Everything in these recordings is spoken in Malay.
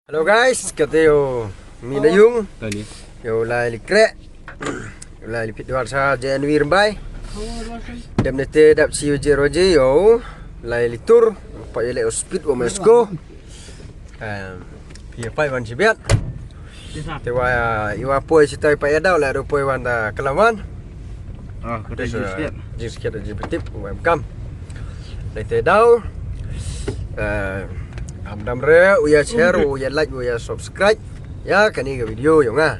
Halo guys, kita yo minayung Tadi. yo lai likrek yo lai lipit luar sa Januari rembai dem nete dap si je roje yo lai litur pa yo le speed o mesko pia pai wan sibiat te wa iwa poi sitai pa ya dau la do poi wan da kelaman Kita siap. jis kita je petip welcome lai te dau Amdam re, uya share, uya like, uya subscribe. Ya, cái này cái video giống à.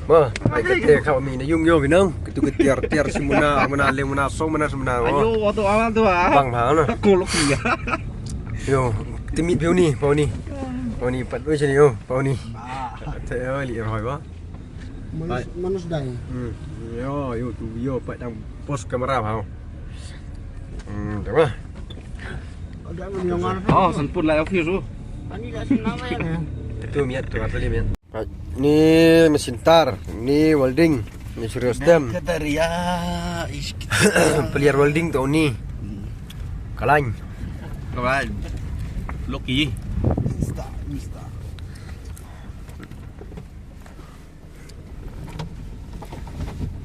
Mà, ai cái thế khao mình nó vô vì nông, cái tu cái tiar si muna le muna so muna semuna. Ayo, waktu awal tuh Bang pháo nè. Kolok ya. Yo, timit phiếu ni, bao ni bắt đuôi chân yo, bao ni. Thế ơi, lì hỏi quá. Manus dai. Yo, tu video bắt đang post camera pháo. Đúng không? Ada menyongan. Oh, sempur lah view tu. Ani dah senang ya. Itu miat, tu asli miat. Ini mesin tar, ini welding, ini serius stem. Kataria. Peliar welding tu ni. Kalany. Kawan. Loki. Mista.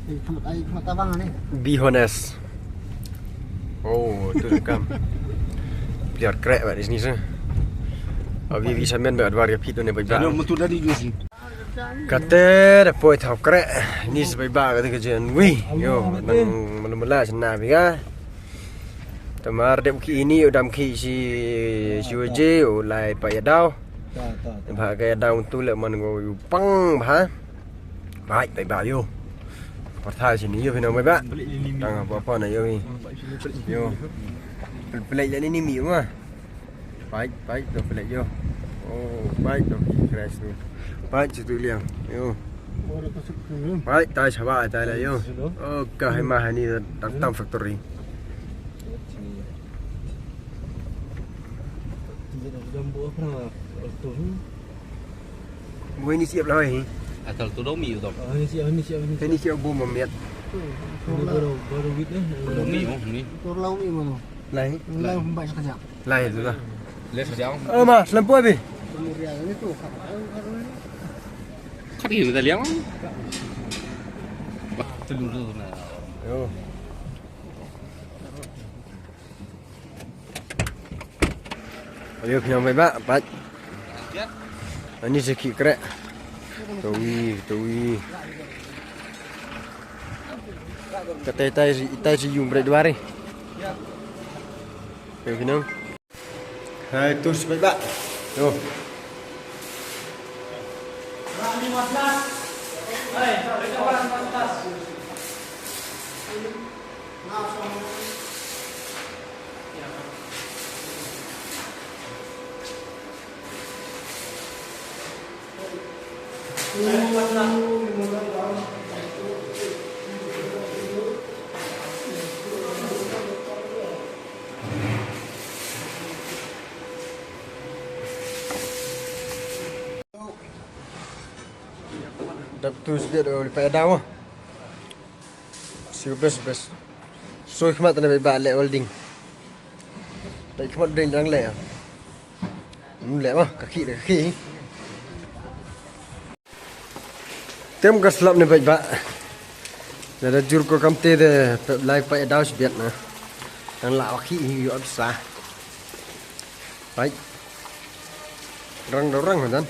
Kamat abang ni. Be honest. Oh, tu rekam. Peliar krek buat di sini sah. Abi bisa main buat warga pit tu ni baik Ada baik. mutu dari juga sih. Kata dah poi thau krek. Ni sebaik baik kata kerjaan. Wih, yo, nang mula-mula sana biga. Tamar dep ki ini udam ki si UJ ulai pa ya dau. Ba ga dau tu le man go pang ba. Baik yo. Perthai sini yo pina baik ba. Tang apa na yo ni. Yo. Pelik jadi ni mi mah. Baik tu pelik yo. Oh, baik tu crash tu. Baik tu liang. Yo. Baru masuk dulu. Baik tai sabar tai lah yo. Oh, kah mah ni datang factory. Jambu apa? Mu ini siap lah ni. Asal tu domi tu. Ini siap. Ini siap bom memiat. Ini baru wit ni. Domi ni. Tur lau ni mana? Lai. Lau baik sekejap. Lai tu lah. Les siang. Mas, lampu habis. Kemudian ini tu. Kat kita liang. Telur tu na. Yo. Ayo punya baik baik. Ini sikit krek. Tui. Kata itai si yung break dua hari. Ayo punya. Hai tu baik baik. Yo. Dah tu sedikit dah lepas dah mah. Best. So khmat na ba le welding. Dai khmat ding dang le. Le mah kaki. Tem ka slap ni baik ba. Dah jur ko kamte de live pa dah sebiat na. Dang la kaki yo sa. Baik. Rang kan.